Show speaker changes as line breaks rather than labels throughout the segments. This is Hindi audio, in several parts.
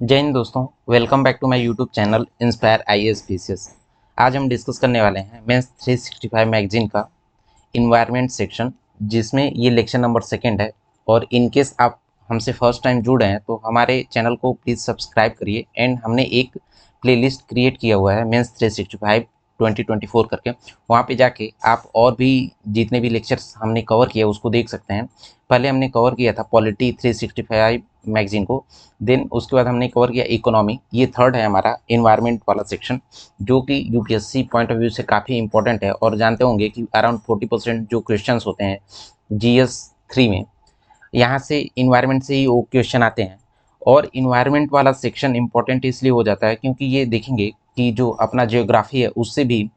जय हिंद दोस्तों, welcome back to my YouTube channel inspire IAS PCS. आज हम डिस्कस करने वाले हैं मेंस 365 मैगजीन का इन्वायरमेंट सेक्शन, जिसमें ये लेक्चर नंबर सेकंड है। और इन केस आप हमसे फर्स्ट टाइम जुड़ रहे हैं तो हमारे चैनल को प्लीज़ सब्सक्राइब करिए। एंड हमने एक प्लेलिस्ट क्रिएट किया हुआ है मेंस 365 2024 करके, वहाँ पे जाके आप और भी जितने भी लेक्चर्स हमने कवर किया उसको देख सकते हैं। पहले हमने कवर किया था पॉलिटी 365 मैगजीन को, देन उसके बाद हमने कवर किया इकोनॉमी। ये थर्ड है हमारा इन्वायरमेंट वाला सेक्शन, जो कि यूपीएससी पॉइंट ऑफ व्यू से काफ़ी इंपॉर्टेंट है। और जानते होंगे कि अराउंड 40% जो क्वेश्चंस होते हैं जीएस 3 में, यहाँ से इन्वायरमेंट से ही वो क्वेश्चन आते हैं। और इन्वायरमेंट वाला सेक्शन इंपॉर्टेंट इसलिए हो जाता है क्योंकि ये देखेंगे कि जो अपना जियोग्राफी है उससे भी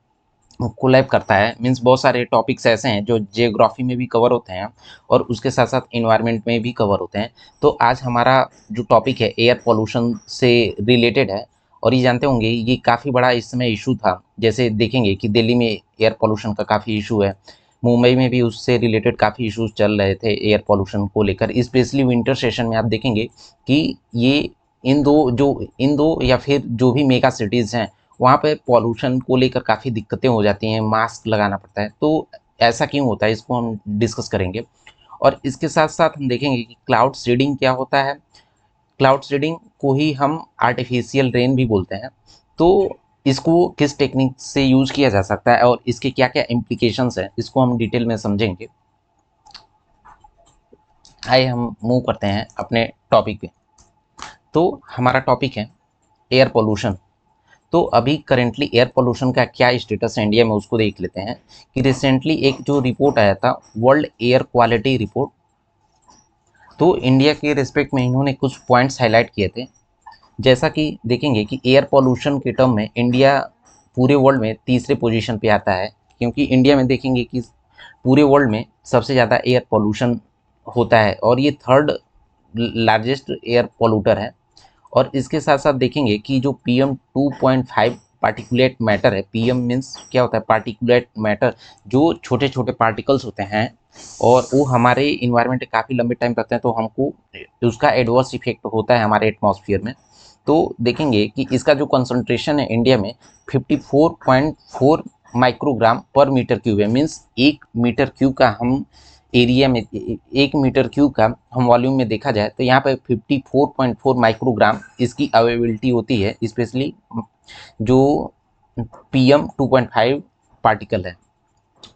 कोलैब करता है। मीन्स बहुत सारे टॉपिक्स ऐसे हैं जो जियोग्राफी में भी कवर होते हैं और उसके साथ साथ इन्वायरमेंट में भी कवर होते हैं। तो आज हमारा जो टॉपिक है एयर पोल्यूशन से रिलेटेड है। और ये जानते होंगे ये काफ़ी बड़ा इस समय इशू था। जैसे देखेंगे कि दिल्ली में एयर पोल्यूशन का काफ़ी इशू है, मुंबई में भी उससे रिलेटेड काफ़ी इश्यूज चल रहे थे एयर पोल्यूशन को लेकर। स्पेशली विंटर सेशन में आप देखेंगे कि ये इन दो या फिर जो भी मेगा सिटीज़ हैं वहाँ पे पॉल्यूशन को लेकर काफ़ी दिक्कतें हो जाती हैं, मास्क लगाना पड़ता है। तो ऐसा क्यों होता है इसको हम डिस्कस करेंगे। और इसके साथ साथ हम देखेंगे कि क्लाउड सीडिंग क्या होता है। क्लाउड सीडिंग को ही हम आर्टिफिशियल रेन भी बोलते हैं। तो इसको किस टेक्निक से यूज किया जा सकता है और इसके क्या क्या इम्प्लीकेशंस हैं, इसको हम डिटेल में समझेंगे। आइए हम मूव करते हैं अपने टॉपिक पे। तो हमारा टॉपिक है एयर पोल्यूशन। तो अभी करेंटली एयर पोल्यूशन का क्या स्टेटस है इंडिया में, उसको देख लेते हैं। कि रिसेंटली एक जो रिपोर्ट आया था वर्ल्ड एयर क्वालिटी रिपोर्ट, तो इंडिया के रिस्पेक्ट में इन्होंने कुछ पॉइंट्स हाईलाइट किए थे। जैसा कि देखेंगे कि एयर पोल्यूशन के टर्म में इंडिया पूरे वर्ल्ड में तीसरे पोजीशन पे आता है। क्योंकि इंडिया में देखेंगे कि पूरे वर्ल्ड में सबसे ज़्यादा एयर पोल्यूशन होता है और ये थर्ड लार्जेस्ट एयर पोल्यूटर है। और इसके साथ साथ देखेंगे कि जो PM2.5 पार्टिकुलेट मैटर है, पीएम मीन्स क्या होता है, पार्टिकुलेट मैटर, जो छोटे छोटे पार्टिकल्स होते हैं और वो हमारे इन्वायरमेंट में काफ़ी लंबे टाइम रहते हैं, तो हमको उसका एडवर्स इफेक्ट होता है हमारे एटमॉस्फेयर में। तो देखेंगे कि इसका जो कंसंट्रेशन है इंडिया में 54.4 माइक्रोग्राम पर मीटर क्यूब है। मीन्स 1 मीटर क्यूब का हम एरिया में 1 मीटर क्यूब का हम वॉल्यूम में देखा जाए तो यहाँ पर 54.4 माइक्रोग्राम इसकी अवेलेबिलिटी होती है, स्पेशली जो PM2.5 पार्टिकल है।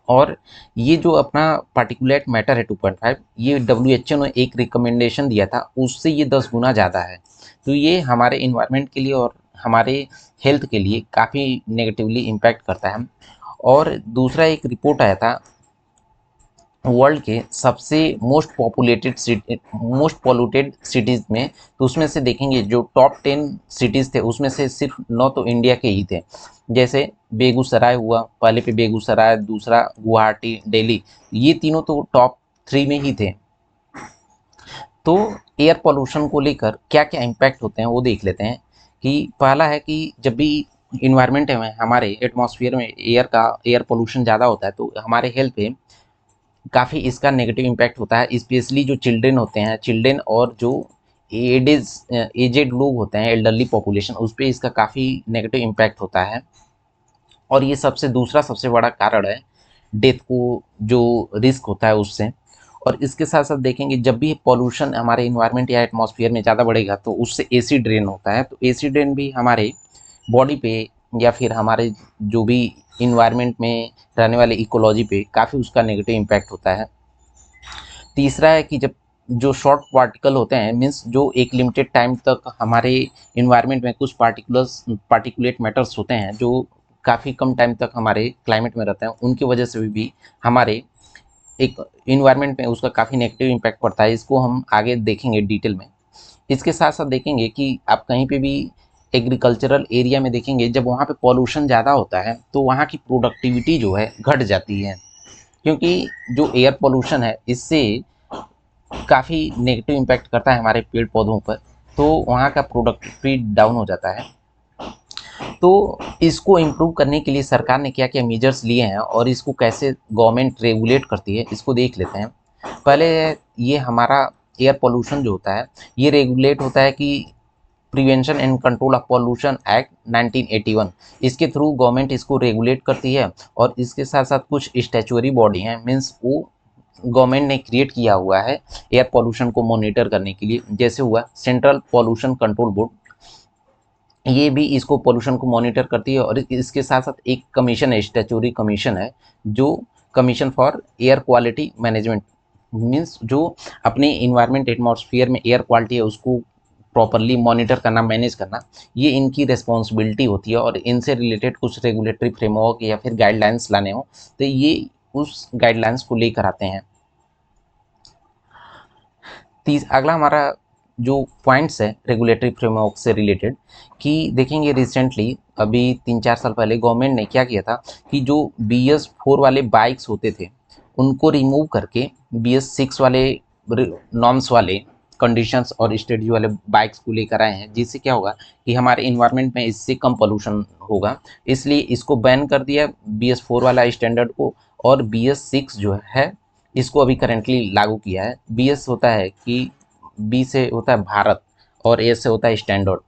और ये जो अपना पार्टिकुलेट मैटर है 2.5, ये WHO ने एक रिकमेंडेशन दिया था, उससे ये 10 गुना ज़्यादा है। तो ये हमारे इन्वायरमेंट के लिए और हमारे हेल्थ के लिए काफ़ी नेगेटिवली इम्पैक्ट करता है। और दूसरा एक रिपोर्ट आया था वर्ल्ड के सबसे मोस्ट पॉल्यूटेड सिटीज़ में, तो उसमें से देखेंगे जो टॉप 10 सिटीज़ थे उसमें से सिर्फ 9 तो इंडिया के ही थे। जैसे बेगूसराय हुआ, पहले पे बेगूसराय, दूसरा गुवाहाटी, दिल्ली, ये तीनों तो टॉप 3 में ही थे। तो एयर पोल्यूशन को लेकर क्या क्या इम्पैक्ट होते हैं वो देख लेते हैं। कि पहला है कि जब भी इन्वायरमेंट में हमारे एटमॉस्फेयर में एयर पोल्यूशन ज़्यादा होता है तो हमारे हेल्थ पे काफ़ी इसका नेगेटिव इम्पैक्ट होता है। स्पेशली जो चिल्ड्रेन होते हैं, चिल्ड्रेन और जो एजेड लोग होते हैं, एल्डरली पॉपुलेशन, उस पर इसका काफ़ी नेगेटिव इम्पैक्ट होता है। और ये दूसरा सबसे बड़ा कारण है डेथ को जो रिस्क होता है उससे। और इसके साथ साथ देखेंगे जब भी पॉल्यूशन हमारे इन्वायरमेंट या एटमॉस्फेयर में ज़्यादा बढ़ेगा तो उससे एसिड रेन होता है। तो एसिड रेन भी हमारे बॉडी पे या फिर हमारे जो भी इन्वायरमेंट में रहने वाले इकोलॉजी पे काफ़ी उसका नेगेटिव इम्पैक्ट होता है। तीसरा है कि जब जो शॉर्ट पार्टिकल होते हैं, मीन्स जो एक लिमिटेड टाइम तक हमारे इन्वायरमेंट में कुछ पार्टिकुलेट मैटर्स होते हैं जो काफ़ी कम टाइम तक हमारे क्लाइमेट में रहते हैं, उनकी वजह से भी हमारे एक इन्वायरमेंट में उसका काफ़ी नेगेटिव इम्पैक्ट पड़ता है। इसको हम आगे देखेंगे डिटेल में। इसके साथ साथ देखेंगे कि आप कहीं पे भी एग्रीकल्चरल एरिया में देखेंगे, जब वहाँ पे पॉल्यूशन ज़्यादा होता है तो वहाँ की प्रोडक्टिविटी जो है घट जाती है। क्योंकि जो एयर पोल्यूशन है इससे काफ़ी नेगेटिव इम्पैक्ट करता है हमारे पेड़ पौधों पर, तो वहाँ का प्रोडक्टिविटी डाउन हो जाता है। तो इसको इम्प्रूव करने के लिए सरकार ने क्या क्या मेजर्स लिए हैं और इसको कैसे गवर्नमेंट रेगुलेट करती है, इसको देख लेते हैं। पहले ये हमारा एयर पोल्यूशन जो होता है ये रेगुलेट होता है कि prevention and control of pollution act 1981, इसके थ्रू गवर्नमेंट इसको रेगुलेट करती है। और इसके साथ साथ कुछ स्टैच्यूरी बॉडी हैं, मीन्स वो गवर्नमेंट ने क्रिएट किया हुआ है एयर पॉल्यूशन को मॉनिटर करने के लिए। जैसे हुआ सेंट्रल पॉल्यूशन कंट्रोल बोर्ड, ये भी इसको पॉल्यूशन को मॉनिटर करती है। और इसके साथ साथ एक कमीशन है, स्टैच्यूरी कमीशन है, जो commission for air quality management, means जो अपने इन्वायरमेंट एटमॉस्फेयर में एयर क्वालिटी है उसको प्रॉपरली मॉनिटर करना, मैनेज करना, ये इनकी रिस्पॉन्सिबिलिटी होती है। और इनसे रिलेटेड कुछ रेगुलेटरी फ्रेमवर्क या फिर गाइडलाइंस लाने हो तो ये उस गाइडलाइंस को लेकर आते हैं। अगला हमारा जो पॉइंट्स है रेगुलेटरी फ्रेमवर्क से रिलेटेड, कि देखेंगे रिसेंटली अभी 3-4 साल पहले गवर्नमेंट ने क्या किया था कि जो BS4 वाले बाइक्स होते थे उनको रिमूव करके BS6 वाले नॉर्म्स वाले कंडीशंस और स्टडी वाले बाइक्स को लेकर आए हैं, जिससे क्या होगा कि हमारे इन्वायरमेंट में इससे कम पोल्यूशन होगा। इसलिए इसको बैन कर दिया BS4 वाला स्टैंडर्ड को, और BS6 जो है इसको अभी करेंटली लागू किया है। BS होता है कि B से होता है भारत और A से होता है स्टैंडर्ड,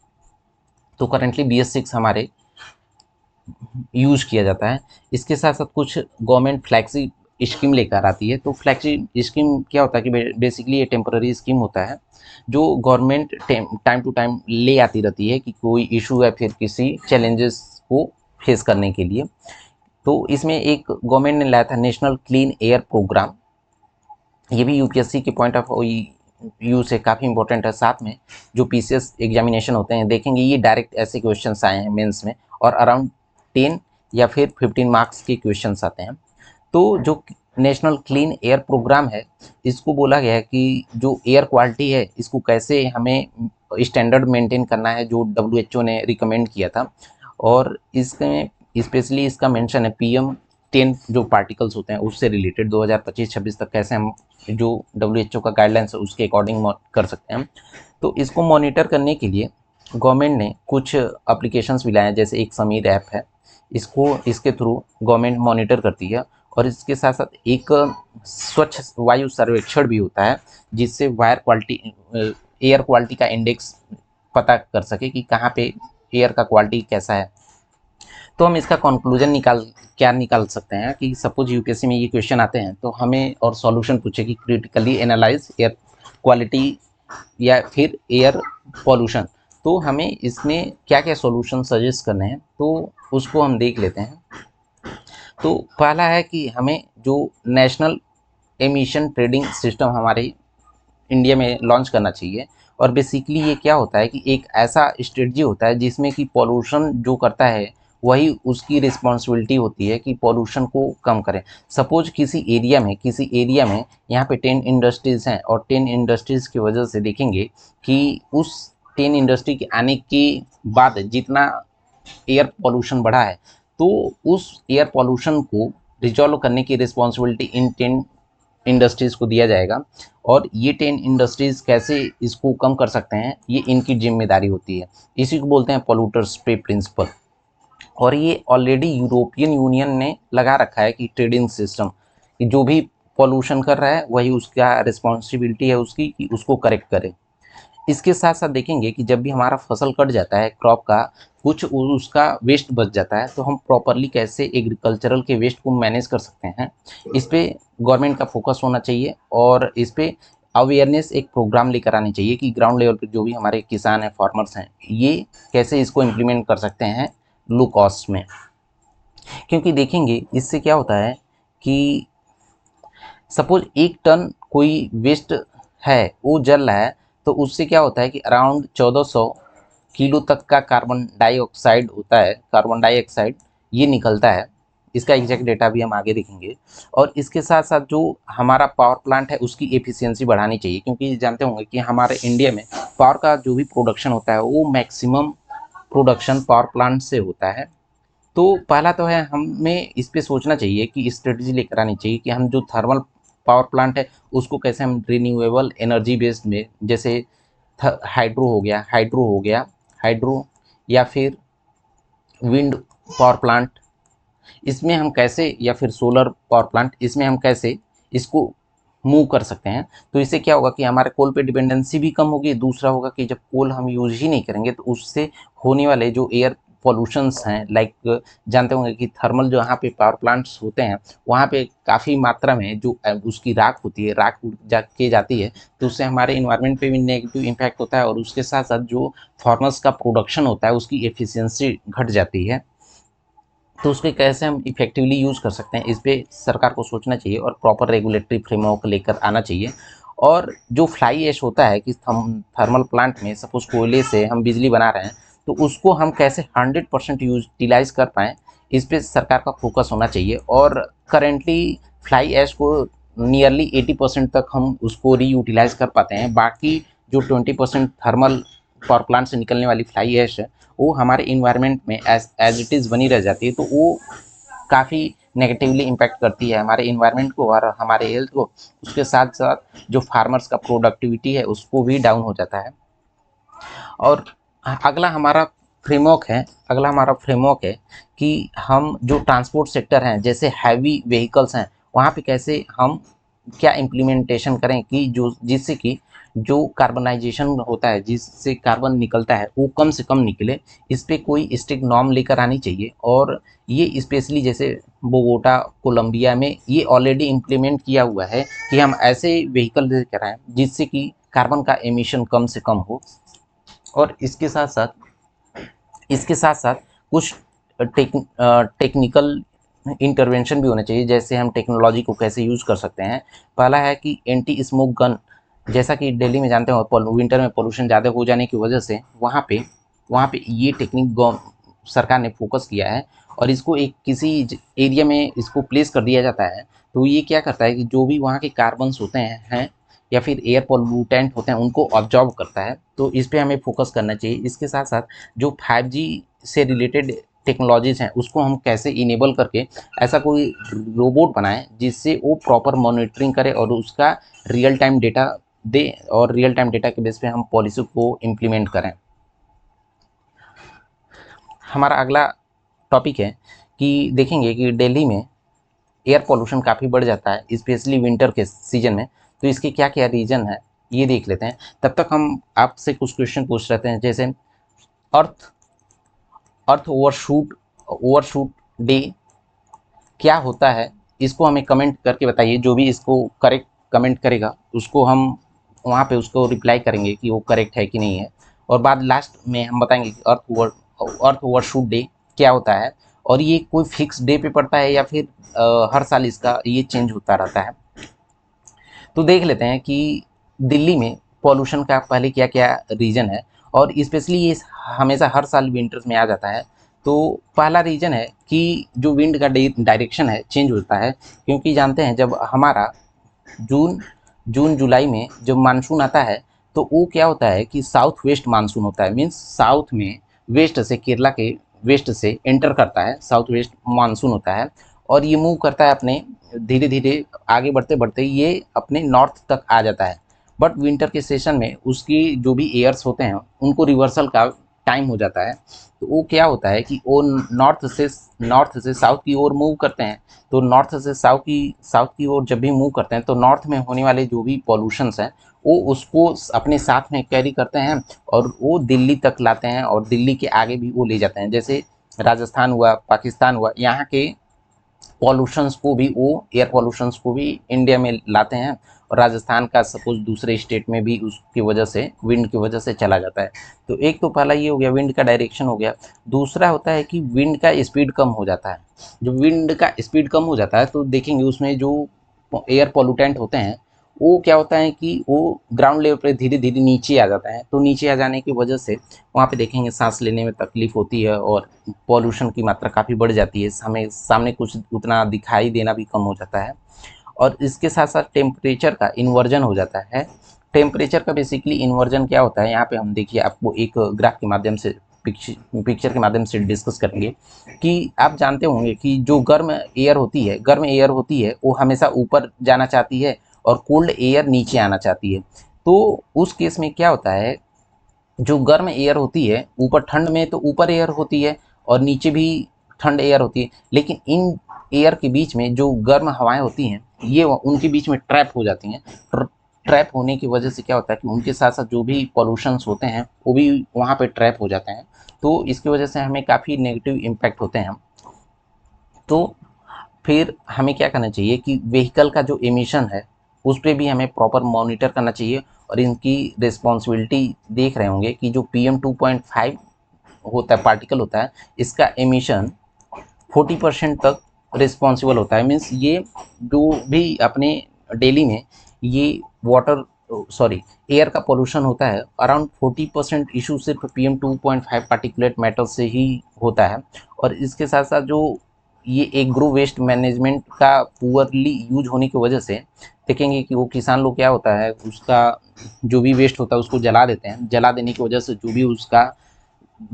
तो करेंटली BS6 हमारे यूज किया जाता है। इसके साथ साथ कुछ गवर्नमेंट फ्लैक्सी स्कीम लेकर आती है। तो फ्लैक्सी स्कीम क्या होता है कि बेसिकली ये टेम्पररी स्कीम होता है जो गवर्नमेंट टाइम टू टाइम ले आती रहती है कि कोई इशू या फिर किसी चैलेंजेस को फेस करने के लिए। तो इसमें एक गवर्नमेंट ने लाया था नेशनल क्लीन एयर प्रोग्राम, ये भी यूपीएससी के पॉइंट ऑफ व्यू से काफ़ी इंपॉर्टेंट है। साथ में जो पीसीएस एग्जामिनेशन होते हैं देखेंगे, ये डायरेक्ट ऐसे क्वेश्चंस आए हैं मेंस में, और अराउंड 10 या फिर 15 मार्क्स के क्वेश्चंस आते हैं। तो जो नेशनल क्लीन एयर प्रोग्राम है, इसको बोला गया है कि जो एयर क्वालिटी है इसको कैसे हमें स्टैंडर्ड मेंटेन करना है, जो WHO ने रिकमेंड किया था। और इसमें स्पेशली इसका मेंशन है PM10 जो पार्टिकल्स होते हैं उससे रिलेटेड 2025-26 तक कैसे हम जो WHO का गाइडलाइंस है उसके अकॉर्डिंग कर सकते हैं। तो इसको मॉनिटर करने के लिए गवर्नमेंट ने कुछ एप्लीकेशंस भी लाए हैं, जैसे एक समीर ऐप है, इसके थ्रू गवर्नमेंट मॉनिटर करती है। और इसके साथ साथ एक स्वच्छ वायु सर्वेक्षण भी होता है, जिससे एयर क्वालिटी का इंडेक्स पता कर सके कि कहाँ पे एयर का क्वालिटी कैसा है। तो हम इसका कंक्लूजन क्या निकाल सकते हैं कि सपोज यूपीएससी में ये क्वेश्चन आते हैं तो हमें और सॉल्यूशन पूछे कि क्रिटिकली एनालाइज एयर क्वालिटी या फिर एयर पॉल्यूशन, तो हमें इसमें क्या क्या सॉल्यूशन सजेस्ट करने हैं, तो उसको हम देख लेते हैं। तो पहला है कि हमें जो नेशनल एमिशन ट्रेडिंग सिस्टम हमारे इंडिया में लॉन्च करना चाहिए। और बेसिकली ये क्या होता है कि एक ऐसा स्ट्रेटजी होता है जिसमें कि पॉल्यूशन जो करता है वही उसकी रिस्पॉन्सिबिलिटी होती है कि पॉल्यूशन को कम करें। सपोज किसी एरिया में यहाँ पे 10 इंडस्ट्रीज़ हैं, और 10 इंडस्ट्रीज़ की वजह से देखेंगे कि उस 10 इंडस्ट्री के आने के बाद जितना एयर पॉल्यूशन बढ़ा है, तो उस एयर पॉल्यूशन को रिजॉल्व करने की रिस्पॉन्सिबिलिटी इन 10 इंडस्ट्रीज़ को दिया जाएगा। और ये 10 इंडस्ट्रीज़ कैसे इसको कम कर सकते हैं, ये इनकी जिम्मेदारी होती है। इसी को बोलते हैं पॉल्यूटर्स पे प्रिंसिपल। और ये ऑलरेडी यूरोपियन यूनियन ने लगा रखा है कि ट्रेडिंग सिस्टम, कि जो भी पॉल्यूशन कर रहा है वही उसका रिस्पॉन्सिबिलिटी है उसकी कि उसको करेक्ट करे। इसके साथ साथ देखेंगे कि जब भी हमारा फसल कट जाता है, क्रॉप का कुछ उसका वेस्ट बच जाता है, तो हम प्रॉपरली कैसे एग्रीकल्चरल के वेस्ट को मैनेज कर सकते हैं, इस पे गवर्नमेंट का फोकस होना चाहिए। और इस पे अवेयरनेस एक प्रोग्राम लेकर आनी चाहिए कि ग्राउंड लेवल पे जो भी हमारे किसान हैं, फार्मर्स हैं, ये कैसे इसको इम्प्लीमेंट कर सकते हैं लो कॉस्ट में। क्योंकि देखेंगे इससे क्या होता है कि सपोज 1 टन कोई वेस्ट है वो जल रहा है, तो उससे क्या होता है कि अराउंड 1400 किलो तक का कार्बन डाइऑक्साइड होता है, कार्बन डाइऑक्साइड ये निकलता है। इसका एग्जैक्ट डेटा भी हम आगे देखेंगे। और इसके साथ साथ जो हमारा पावर प्लांट है उसकी एफिशिएंसी बढ़ानी चाहिए, क्योंकि जानते होंगे कि हमारे इंडिया में पावर का जो भी प्रोडक्शन होता है वो मैक्सिमम प्रोडक्शन पावर प्लांट से होता है। तो पहला तो है हमें इस पे सोचना चाहिए कि स्ट्रेटजी लेकर आनी चाहिए कि हम जो थर्मल पावर प्लांट है उसको कैसे हम रिन्यूएबल एनर्जी बेस्ड में, जैसे हाइड्रो या फिर विंड पावर प्लांट, इसमें हम कैसे, या फिर सोलर पावर प्लांट, इसमें हम कैसे इसको मूव कर सकते हैं। तो इससे क्या होगा कि हमारे कोल पे डिपेंडेंसी भी कम होगी। दूसरा होगा कि जब कोल हम यूज ही नहीं करेंगे तो उससे होने वाले जो एयर पॉल्यूशंस हैं, लाइक जानते होंगे कि थर्मल जो यहाँ पे पावर प्लांट्स होते हैं वहाँ पे काफ़ी मात्रा में जो उसकी राख होती है, राख उड़ के जाती है, तो उससे हमारे इन्वायरमेंट पे भी नेगेटिव इम्पैक्ट होता है और उसके साथ साथ जो फार्मर्स का प्रोडक्शन होता है उसकी एफिशिएंसी घट जाती है। तो उसके कैसे हम इफेक्टिवली यूज़ कर सकते हैं, इस पे सरकार को सोचना चाहिए और प्रॉपर रेगुलेटरी फ्रेमवर्क लेकर आना चाहिए। और जो फ्लाई ऐश होता है कि हम थर्मल प्लांट में सपोज कोयले से हम बिजली बना रहे हैं तो उसको हम कैसे 100% यूटिलाइज कर पाएँ, इस पे सरकार का फोकस होना चाहिए। और करेंटली फ्लाई ऐश को नियरली 80% तक हम उसको रीयूटिलाइज कर पाते हैं। बाकी जो 20% थर्मल पावर प्लांट से निकलने वाली फ्लाई ऐश है वो हमारे इन्वायरमेंट में एज इट इज़ बनी रह जाती है, तो वो काफ़ी नेगेटिवली इम्पैक्ट करती है हमारे इन्वायरमेंट को और हमारे हेल्थ को। उसके साथ साथ जो फार्मर्स का प्रोडक्टिविटी है उसको भी डाउन हो जाता है। और अगला हमारा फ्रेमवर्क है कि हम जो ट्रांसपोर्ट सेक्टर हैं जैसे हैवी व्हीकल्स हैं वहाँ पे कैसे हम क्या इम्प्लीमेंटेशन करें कि जो जिससे कि जो कार्बनाइजेशन होता है, जिससे कार्बन निकलता है वो कम से कम निकले। इस पे कोई स्ट्रिक्ट नॉर्म लेकर आनी चाहिए। और ये स्पेशली जैसे बोगोटा कोलंबिया में ये ऑलरेडी इम्प्लीमेंट किया हुआ है कि हम ऐसे व्हीकल लेकर आएँ जिससे कि कार्बन का एमिशन कम से कम हो। और इसके साथ साथ कुछ टेक्निकल इंटरवेंशन भी होने चाहिए, जैसे हम टेक्नोलॉजी को कैसे यूज़ कर सकते हैं। पहला है कि एंटी स्मोक गन, जैसा कि दिल्ली में जानते हो विंटर में पोल्यूशन ज़्यादा हो जाने की वजह से वहाँ पे ये टेक्निक सरकार ने फोकस किया है और इसको एक किसी एरिया में इसको प्लेस कर दिया जाता है। तो ये क्या करता है कि जो भी वहाँ के कार्बन्स होते हैं या फिर एयर पोल्यूटेंट होते हैं उनको ऑब्जॉर्व करता है। तो इस पे हमें फोकस करना चाहिए। इसके साथ साथ जो 5G से रिलेटेड टेक्नोलॉजीज़ हैं उसको हम कैसे इनेबल करके ऐसा कोई रोबोट बनाएं जिससे वो प्रॉपर मॉनिटरिंग करे और उसका रियल टाइम डेटा दे और रियल टाइम डेटा के बेस पे हम पॉलिसी को इम्प्लीमेंट करें। हमारा अगला टॉपिक है कि देखेंगे कि दिल्ली में एयर पोल्यूशन काफ़ी बढ़ जाता है स्पेशली विंटर के सीजन में। तो इसके क्या क्या रीज़न है ये देख लेते हैं। तब तक हम आपसे कुछ क्वेश्चन पूछ रहे हैं, जैसे अर्थ अर्थ ओवरशूट डे क्या होता है, इसको हमें कमेंट करके बताइए। जो भी इसको करेक्ट कमेंट करेगा उसको हम वहाँ पे उसको रिप्लाई करेंगे कि वो करेक्ट है कि नहीं है। और बाद लास्ट में हम बताएंगे कि अर्थ ओवरशूट डे क्या होता है और ये कोई फिक्स डे पे पड़ता है या फिर हर साल इसका ये चेंज होता रहता है। तो देख लेते हैं कि दिल्ली में पॉल्यूशन का पहले क्या क्या रीज़न है और स्पेशली ये हमेशा हर साल विंटर्स में आ जाता है। तो पहला रीज़न है कि जो विंड का डायरेक्शन है चेंज होता है, क्योंकि जानते हैं जब हमारा जून जून जुलाई में जब मानसून आता है तो वो क्या होता है कि साउथ वेस्ट मानसून होता है। मीन्स साउथ में वेस्ट से, केरला के वेस्ट से एंटर करता है, साउथ वेस्ट मानसून होता है और ये मूव करता है अपने धीरे धीरे आगे बढ़ते बढ़ते ये अपने नॉर्थ तक आ जाता है। बट विंटर के सेशन में उसकी जो भी एयर्स होते हैं उनको रिवर्सल का टाइम हो जाता है। तो वो क्या होता है कि वो नॉर्थ से साउथ की ओर मूव करते हैं। तो नॉर्थ से साउथ की ओर जब भी मूव करते हैं तो नॉर्थ में होने वाले जो भी पॉल्यूशंस हैं वो उसको अपने साथ में कैरी करते हैं और वो दिल्ली तक लाते हैं और दिल्ली के आगे भी वो ले जाते हैं। जैसे राजस्थान हुआ, पाकिस्तान हुआ, यहाँ के पॉल्यूशंस को भी वो एयर पॉल्यूशंस को भी इंडिया में लाते हैं और राजस्थान का सपोज दूसरे स्टेट में भी उसकी वजह से विंड की वजह से चला जाता है। तो एक तो पहला ये हो गया, विंड का डायरेक्शन हो गया। दूसरा होता है कि विंड का स्पीड कम हो जाता है। जब विंड का स्पीड कम हो जाता है तो देखेंगे उसमें जो एयर पॉल्यूटेंट होते हैं वो क्या होता है कि वो ग्राउंड लेवल पे धीरे धीरे नीचे आ जाता है। तो नीचे आ जाने की वजह से वहाँ पे देखेंगे सांस लेने में तकलीफ होती है और पॉल्यूशन की मात्रा काफ़ी बढ़ जाती है। हमें सामने कुछ उतना दिखाई देना भी कम हो जाता है और इसके साथ साथ टेम्परेचर का इन्वर्जन हो जाता है। टेम्परेचर का बेसिकली इन्वर्जन क्या होता है, यहाँ पे हम देखिए आपको एक ग्राफ के माध्यम से पिक्चर के माध्यम से डिस्कस करेंगे कि आप जानते होंगे कि जो गर्म एयर होती है वो हमेशा ऊपर जाना चाहती है और कोल्ड एयर नीचे आना चाहती है। तो उस केस में क्या होता है, जो गर्म एयर होती है ऊपर ठंड में तो ऊपर एयर होती है और नीचे भी ठंड एयर होती है, लेकिन इन एयर के बीच में जो गर्म हवाएं होती हैं ये उनके बीच में ट्रैप हो जाती हैं। ट्रैप होने की वजह से क्या होता है कि उनके साथ साथ जो भी पॉल्यूशंस होते हैं वो भी वहाँ पे ट्रैप हो जाते हैं। तो इसकी वजह से हमें काफ़ी नेगेटिव इम्पैक्ट होते हैं। तो फिर हमें क्या करना चाहिए कि व्हीकल का जो एमिशन है उस पर भी हमें प्रॉपर मॉनिटर करना चाहिए, और इनकी रिस्पॉन्सिबिलिटी देख रहे होंगे कि जो PM2.5 होता है, पार्टिकल होता है, इसका एमिशन 40% तक रिस्पॉन्सिबल होता है। मीन्स ये जो भी अपने डेली में ये वाटर सॉरी एयर का पोल्यूशन होता है, अराउंड 40% इशू सिर्फ PM2.5 पार्टिकुलेट मैटर से ही होता है। और इसके साथ साथ जो ये एग्रो वेस्ट मैनेजमेंट का पुअरली यूज होने की वजह से देखेंगे कि वो किसान लोग क्या होता है, उसका जो भी वेस्ट होता है उसको जला देते हैं। जला देने की वजह से जो भी उसका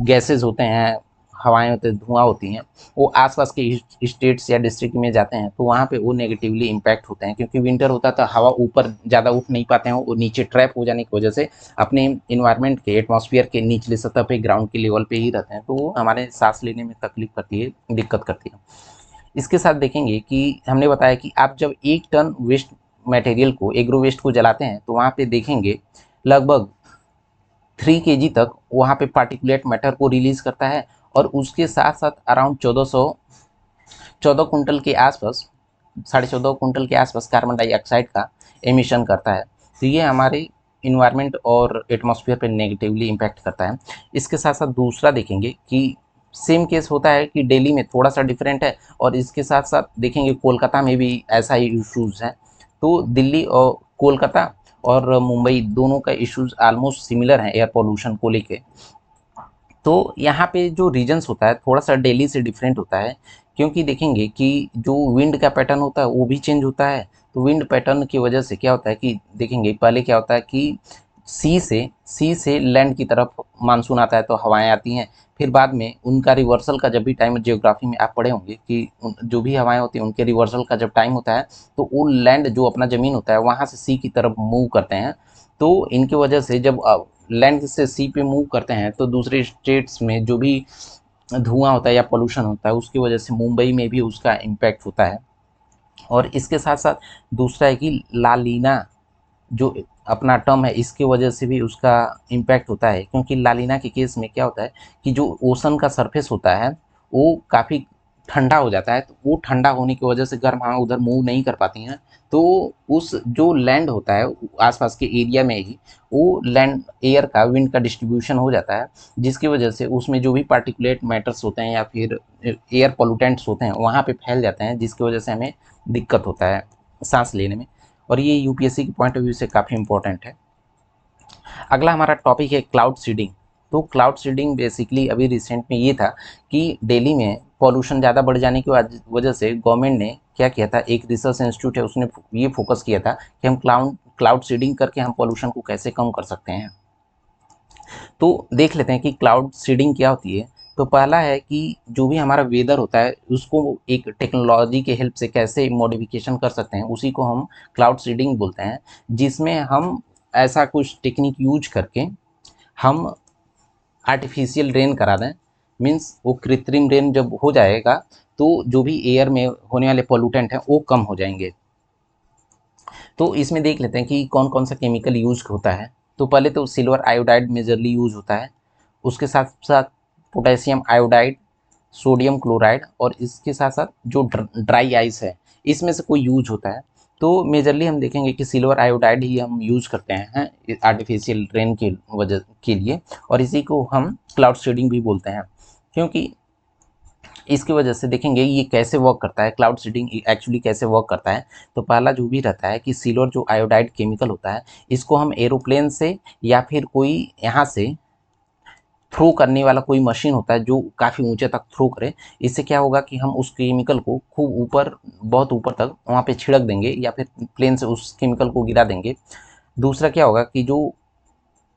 गैसेज होते हैं, हवाएं होते हैं, धुआं होती हैं, वो आसपास के स्टेट्स या डिस्ट्रिक्ट में जाते हैं, तो वहाँ पे वो नेगेटिवली इम्पैक्ट होते हैं। क्योंकि विंटर होता है तो हवा ऊपर ज़्यादा उठ नहीं पाते हैं, वो नीचे ट्रैप हो जाने की वजह से अपने इन्वायरमेंट के एटमॉस्फेयर के निचले सतह पे ग्राउंड के लेवल पे ही रहते हैं, तो वो हमारे सांस लेने में तकलीफ करती है, दिक्कत करती है। इसके साथ देखेंगे कि हमने बताया कि आप जब 1 टन वेस्ट मटेरियल को, एग्रो वेस्ट को जलाते हैं, तो वहाँ पे देखेंगे लगभग 3 kg तक वहाँ पे पार्टिकुलेट मैटर को रिलीज करता है। और उसके साथ साथ अराउंड 14 कुंटल के आसपास, 14.5 कुंटल के आसपास कार्बन डाइऑक्साइड का एमिशन करता है। तो ये हमारे इन्वायरमेंट और एटमॉस्फेयर पे नेगेटिवली इम्पैक्ट करता है। इसके साथ साथ दूसरा देखेंगे कि सेम केस होता है कि दिल्ली में थोड़ा सा डिफरेंट है, और इसके साथ साथ देखेंगे कोलकाता में भी ऐसा ही इशूज़ है। तो दिल्ली और कोलकाता और मुंबई दोनों का इश्यूज ऑलमोस्ट सिमिलर हैं एयर पोल्यूशन को लेके। तो यहाँ पे जो रीजन्स होता है थोड़ा सा दिल्ली से डिफरेंट होता है, क्योंकि देखेंगे कि जो विंड का पैटर्न होता है वो भी चेंज होता है। तो विंड पैटर्न की वजह से क्या होता है कि देखेंगे पहले क्या होता है कि सी से लैंड की तरफ मानसून आता है तो हवाएं आती हैं। फिर बाद में उनका रिवर्सल का जब भी टाइम, जियोग्राफी में आप पढ़े होंगे कि जो भी हवाएं होती हैं उनके रिवर्सल का जब टाइम होता है तो वो लैंड जो अपना ज़मीन होता है वहाँ से सी की तरफ मूव करते हैं। तो इनकी वजह से जब लैंड से सी पे मूव करते हैं तो दूसरे स्टेट्स में जो भी धुआं होता है या पोल्यूशन होता है उसकी वजह से मुंबई में भी उसका इम्पैक्ट होता है। और इसके साथ साथ दूसरा है कि लालीना जो अपना टर्म है, इसके वजह से भी उसका इम्पैक्ट होता है। क्योंकि लालीना के केस में क्या होता है कि जो ओशन का सरफेस होता है वो काफ़ी ठंडा हो जाता है, तो वो ठंडा होने की वजह से गर्म हवा उधर मूव नहीं कर पाती हैं। तो उस जो लैंड होता है आसपास के एरिया में ही वो लैंड एयर का, विंड का डिस्ट्रीब्यूशन हो जाता है, जिसकी वजह से उसमें जो भी पार्टिकुलेट मैटर्स होते हैं या फिर एयर पोल्यूटेंट्स होते हैं वहाँ पे फैल जाते हैं, जिसकी वजह से हमें दिक्कत होता है सांस लेने में। और ये यूपीएससी के पॉइंट ऑफ व्यू से काफ़ी इंपॉर्टेंट है। अगला हमारा टॉपिक है क्लाउड सीडिंग। तो क्लाउड सीडिंग बेसिकली अभी रिसेंट में ये था कि दिल्ली में पॉल्यूशन ज़्यादा बढ़ जाने की वजह से गवर्नमेंट ने क्या किया था, एक रिसर्च इंस्टीट्यूट है उसने ये फोकस किया था कि हम क्लाउड सीडिंग करके हम पॉल्यूशन को कैसे कम कर सकते हैं। तो देख लेते हैं कि क्लाउड सीडिंग क्या होती है। तो पहला है कि जो भी हमारा वेदर होता है उसको एक टेक्नोलॉजी के हेल्प से कैसे मॉडिफिकेशन कर सकते हैं, उसी को हम क्लाउड सीडिंग बोलते हैं। जिसमें हम ऐसा कुछ टेक्निक यूज करके हम आर्टिफिशियल रेन करा दें। मीन्स वो कृत्रिम रेन जब हो जाएगा तो जो भी एयर में होने वाले पोल्यूटेंट हैं वो कम हो जाएंगे। तो इसमें देख लेते हैं कि कौन कौन सा केमिकल यूज होता है। तो पहले तो सिल्वर आयोडाइड मेजरली यूज होता है, उसके साथ साथ पोटेशियम आयोडाइड, सोडियम क्लोराइड, और इसके साथ साथ जो ड्राई आइस है इसमें से कोई यूज होता है। तो मेजरली हम देखेंगे कि सिल्वर आयोडाइड ही हम यूज करते हैं आर्टिफिशियल रेन के वजह के लिए, और इसी को हम क्लाउड सीडिंग भी बोलते हैं। क्योंकि इसकी वजह से देखेंगे ये कैसे वर्क करता है, क्लाउड सीडिंग एक्चुअली कैसे वर्क करता है। तो पहला जो भी रहता है कि सिल्वर जो आयोडाइड केमिकल होता है इसको हम एरोप्लेन से या फिर कोई यहाँ से थ्रो करने वाला कोई मशीन होता है जो काफ़ी ऊंचे तक थ्रो करे। इससे क्या होगा कि हम उस केमिकल को खूब ऊपर, बहुत ऊपर तक वहाँ पे छिड़क देंगे या फिर प्लेन से उस केमिकल को गिरा देंगे। दूसरा क्या होगा कि जो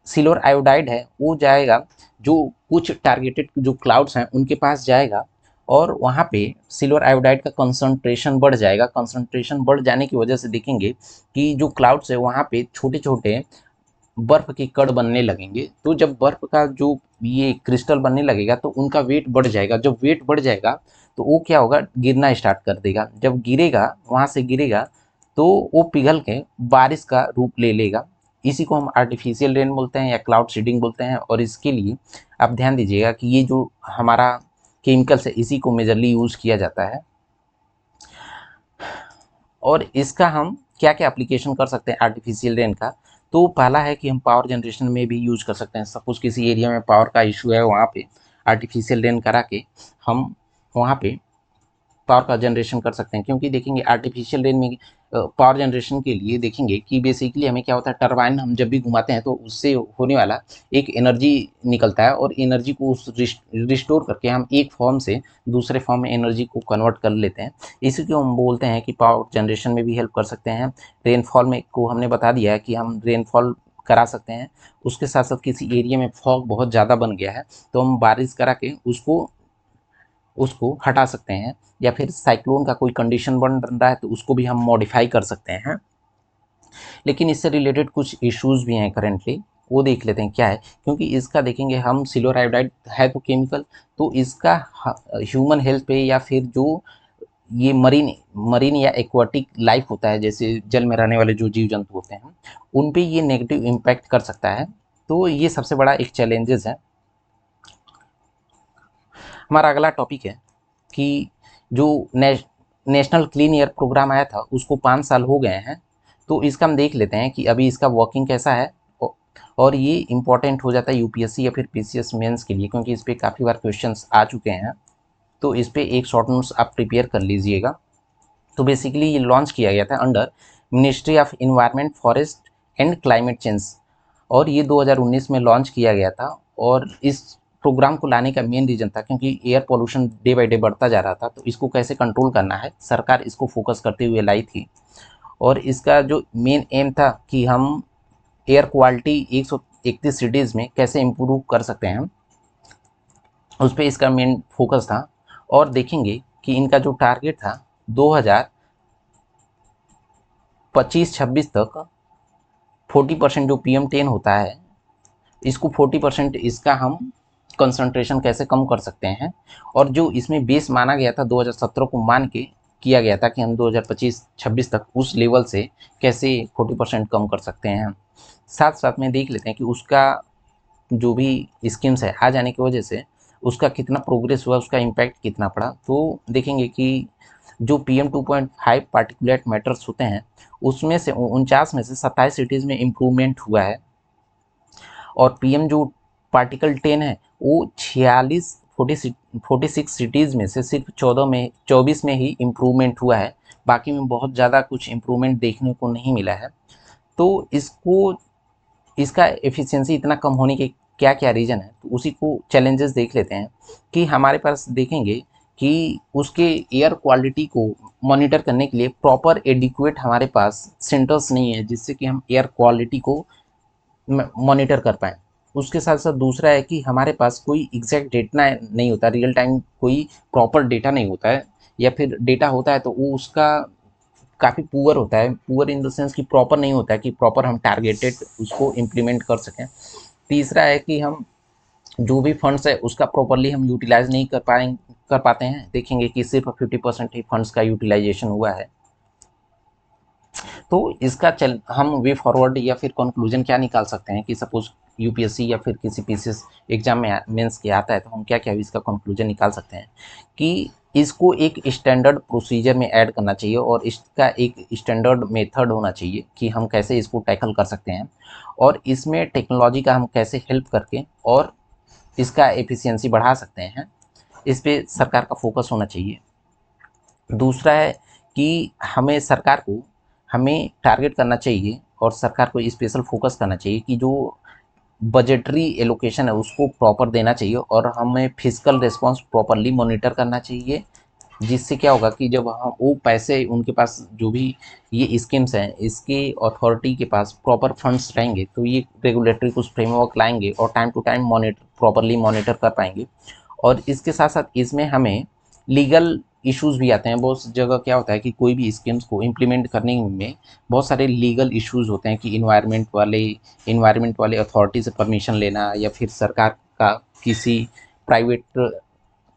सिल्वर आयोडाइड है वो जाएगा, जो कुछ टारगेटेड जो क्लाउड्स हैं उनके पास जाएगा, और वहाँ पे सिल्वर आयोडाइड का कंसंट्रेशन बढ़ जाएगा। कंसंट्रेशन बढ़ जाने की वजह से देखेंगे कि जो क्लाउड्स है वहाँ पे छोटे छोटे बर्फ़ के कण बनने लगेंगे। तो जब बर्फ़ का जो ये क्रिस्टल बनने लगेगा तो उनका वेट बढ़ जाएगा। जब वेट बढ़ जाएगा तो वो क्या होगा, गिरना स्टार्ट कर देगा। जब गिरेगा, वहाँ से गिरेगा तो वो पिघल के बारिश का रूप ले लेगा। इसी को हम आर्टिफिशियल रेन बोलते हैं या क्लाउड सीडिंग बोलते हैं। और इसके लिए आप ध्यान दीजिएगा कि ये जो हमारा केमिकल्स है इसी को मेजरली यूज़ किया जाता है। और इसका हम क्या क्या एप्लीकेशन कर सकते हैं आर्टिफिशियल रेन का, तो पहला है कि हम पावर जनरेशन में भी यूज कर सकते हैं। सपोज किसी एरिया में पावर का इशू है, वहाँ पे आर्टिफिशियल रेन करा के हम वहाँ पे पावर का जनरेशन कर सकते हैं। क्योंकि देखेंगे आर्टिफिशियल रेन में पावर जनरेशन के लिए देखेंगे कि बेसिकली हमें क्या होता है, टरबाइन हम जब भी घुमाते हैं तो उससे होने वाला एक एनर्जी निकलता है, और एनर्जी को उस रिस्टोर करके हम एक फॉर्म से दूसरे फॉर्म में एनर्जी को कन्वर्ट कर लेते हैं। इसी को हम बोलते हैं कि पावर जनरेशन में भी हेल्प कर सकते हैं। रेनफॉल में को हमने बता दिया है कि हम रेनफॉल करा सकते हैं। उसके साथ साथ किसी एरिया में फॉग बहुत ज़्यादा बन गया है तो हम बारिश करा के उसको हटा सकते हैं। या फिर साइक्लोन का कोई कंडीशन बन रहा है तो उसको भी हम मॉडिफाई कर सकते हैं। लेकिन इससे रिलेटेड कुछ इश्यूज भी हैं करेंटली, वो देख लेते हैं क्या है। क्योंकि इसका देखेंगे हम, सिल्वर आयोडाइड है तो केमिकल, तो इसका ह्यूमन हेल्थ पे या फिर जो ये मरीन या एक्वाटिक लाइफ होता है, जैसे जल में रहने वाले जो जीव जंतु होते हैं, उन पे ये नेगेटिव इम्पैक्ट कर सकता है। तो ये सबसे बड़ा एक चैलेंजेस है। हमारा अगला टॉपिक है कि जो नेशनल क्लीन एयर प्रोग्राम आया था उसको 5 साल हो गए हैं। तो इसका हम देख लेते हैं कि अभी इसका वर्किंग कैसा है। और ये इंपॉर्टेंट हो जाता है यूपीएससी या फिर पीसीएस मेंस के लिए, क्योंकि इस पर काफ़ी बार क्वेश्चंस आ चुके हैं। तो इस पर एक शॉर्ट नोट्स आप प्रिपेयर कर लीजिएगा। तो बेसिकली ये लॉन्च किया गया था under ministry of environment, forest and climate change, और ये 2019 में लॉन्च किया गया था। और इस प्रोग्राम को लाने का मेन रीज़न था क्योंकि air pollution day by day बढ़ता जा रहा था, तो इसको कैसे कंट्रोल करना है, सरकार इसको फोकस करते हुए लाई थी। और इसका जो मेन एम था कि हम एयर क्वालिटी 131 सिटीज़ में कैसे इम्प्रूव कर सकते हैं, उस पर इसका मेन फोकस था। और देखेंगे कि इनका जो टारगेट था 2025-26 तक 40% जो PM10 होता है, इसको 40% इसका हम कंसंट्रेशन कैसे कम कर सकते हैं। और जो इसमें बेस माना गया था 2017 को मान के किया गया था कि हम 2025-26 तक उस लेवल से कैसे 40% कम कर सकते हैं। साथ साथ में देख लेते हैं कि उसका जो भी स्कीम्स है आ जाने की वजह से उसका कितना प्रोग्रेस हुआ, उसका इम्पैक्ट कितना पड़ा। तो देखेंगे कि जो PM2.5 पार्टिकुलेट मैटर्स होते हैं उसमें से 49 में से 27 सिटीज़ में इम्प्रूवमेंट हुआ है। और PM जो पार्टिकल 10 है वो 46 सिटीज़ में से सिर्फ 24 में ही इम्प्रूवमेंट हुआ है। बाकी में बहुत ज़्यादा कुछ इम्प्रूवमेंट देखने को नहीं मिला है। तो इसका एफिशिएंसी इतना कम होने के क्या क्या रीज़न है, तो उसी को चैलेंजेस देख लेते हैं। कि हमारे पास देखेंगे कि उसके एयर क्वालिटी को मॉनिटर करने के लिए प्रॉपर एडिक्वेट हमारे पास सेंटर्स नहीं है जिससे कि हम एयर क्वालिटी को मॉनिटर कर पाएँ। उसके साथ साथ दूसरा है कि हमारे पास कोई एग्जैक्ट डेटा नहीं होता, रियल टाइम कोई प्रॉपर डेटा नहीं होता है, या फिर डेटा होता है तो वो उसका काफ़ी पुअर होता है। पुअर इन द सेंस कि प्रॉपर नहीं होता है कि प्रॉपर हम टारगेटेड उसको इम्प्लीमेंट कर सकें। तीसरा है कि हम जो भी फंड्स है उसका प्रॉपरली हम यूटिलाइज नहीं कर पाते हैं। देखेंगे कि सिर्फ 50% ही फंड्स का यूटिलाइजेशन हुआ है। तो इसका हम वे फॉरवर्ड या फिर कंक्लूजन क्या निकाल सकते हैं कि सपोज यूपीएससी या फिर किसी पीसीएस एग्जाम में मेंस के आता है तो हम क्या क्या इसका कंक्लूजन निकाल सकते हैं कि इसको एक स्टैंडर्ड प्रोसीजर में ऐड करना चाहिए और इसका एक स्टैंडर्ड मेथड होना चाहिए कि हम कैसे इसको टैकल कर सकते हैं, और इसमें टेक्नोलॉजी का हम कैसे हेल्प करके और इसका एफिशिएंसी बढ़ा सकते हैं। इस पे सरकार का फोकस होना चाहिए। दूसरा है कि हमें टारगेट करना चाहिए और सरकार को स्पेशल फोकस करना चाहिए कि जो बजटरी एलोकेशन है उसको प्रॉपर देना चाहिए, और हमें फिजिकल रिस्पांस प्रॉपरली मॉनिटर करना चाहिए। जिससे क्या होगा कि जब हम वो पैसे उनके पास जो भी ये स्कीम्स हैं इसके अथॉरिटी के पास प्रॉपर फंड्स रहेंगे तो ये रेगुलेटरी कुछ फ्रेमवर्क लाएंगे और time to time properly monitor कर पाएंगे। और इसके साथ साथ इसमें हमें लीगल इश्यूज भी आते हैं। बहुत जगह क्या होता है कि कोई भी स्कीम्स को इम्प्लीमेंट करने में बहुत सारे लीगल इश्यूज होते हैं कि इन्वायरमेंट वाले अथॉरिटी से परमिशन लेना, या फिर सरकार का किसी प्राइवेट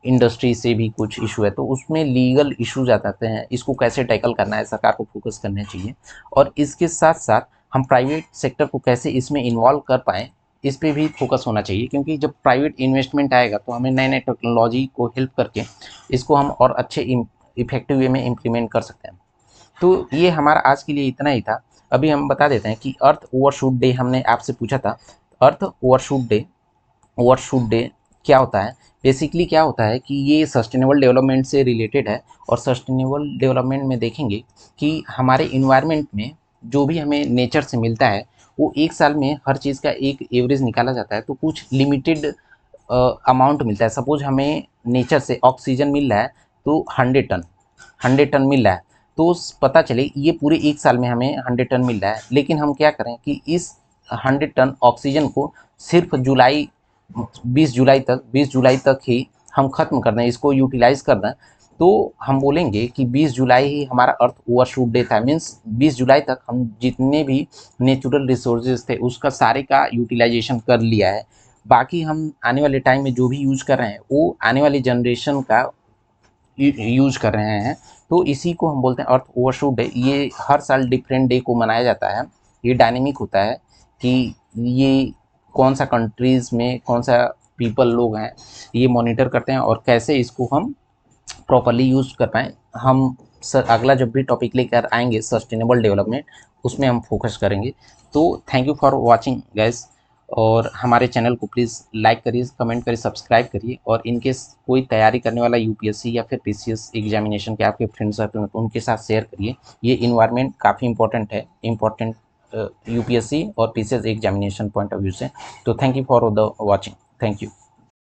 इंडस्ट्री से भी कुछ इशू है, तो उसमें लीगल इश्यूज आ जाते हैं, इसको कैसे टैकल करना है, सरकार को फोकस करना चाहिए। और इसके साथ साथ हम प्राइवेट सेक्टर को कैसे इसमें इन्वॉल्व कर पाएँ, इस पे भी फोकस होना चाहिए, क्योंकि जब प्राइवेट इन्वेस्टमेंट आएगा तो हमें नए नए टेक्नोलॉजी को हेल्प करके इसको हम और अच्छे इफेक्टिव वे में इम्प्लीमेंट कर सकते हैं। तो ये हमारा आज के लिए इतना ही था। अभी हम बता देते हैं कि अर्थ ओवरशूट डे हमने आपसे पूछा था। अर्थ ओवरशूट डे क्या होता है? बेसिकली क्या होता है कि ये सस्टेनेबल डेवलपमेंट से रिलेटेड है, और सस्टेनेबल डेवलपमेंट में देखेंगे कि हमारे इन्वायरमेंट में जो भी हमें नेचर से मिलता है वो एक साल में हर चीज़ का एक एवरेज निकाला जाता है, तो कुछ लिमिटेड अमाउंट मिलता है। सपोज हमें नेचर से ऑक्सीजन मिल रहा है तो 100 टन मिल रहा है, तो पता चले ये पूरे एक साल में हमें 100 टन मिल रहा है, लेकिन हम क्या करें कि इस 100 टन ऑक्सीजन को सिर्फ 20 जुलाई तक ही हम ख़त्म कर दें, इसको यूटिलाइज कर दें, तो हम बोलेंगे कि 20 जुलाई ही हमारा अर्थ ओवरशूट डे था। मीन्स 20 जुलाई तक हम जितने भी नेचुरल रिसोर्सेज थे उसका सारे का यूटिलाइजेशन कर लिया है। बाकी हम आने वाले टाइम में जो भी यूज़ कर रहे हैं वो आने वाली जनरेशन का यूज कर रहे हैं। तो इसी को हम बोलते हैं अर्थ ओवरशूट डे। ये हर साल डिफरेंट डे को मनाया जाता है। ये डायनेमिक होता है कि ये कौन सा कंट्रीज़ में कौन सा पीपल लोग हैं, ये मॉनिटर करते हैं और कैसे इसको हम प्रॉपरली यूज़ कर पाएँ। हम अगला जब भी टॉपिक लेकर आएंगे सस्टेनेबल डेवलपमेंट, उसमें हम फोकस करेंगे। तो thank you for watching guys, और हमारे चैनल को प्लीज़ लाइक करिए, कमेंट करिए, सब्सक्राइब करिए। और इनकेस कोई तैयारी करने वाला यूपीएससी या फिर पीसीएस एग्जामिनेशन के आपके फ्रेंड सर्कल में, तो उनके साथ शेयर करिए। ये इन्वायरमेंट काफ़ी इंपॉर्टेंट है, यूपीएससी और PCS examination point of view से। तो thank you for the watching, thank you.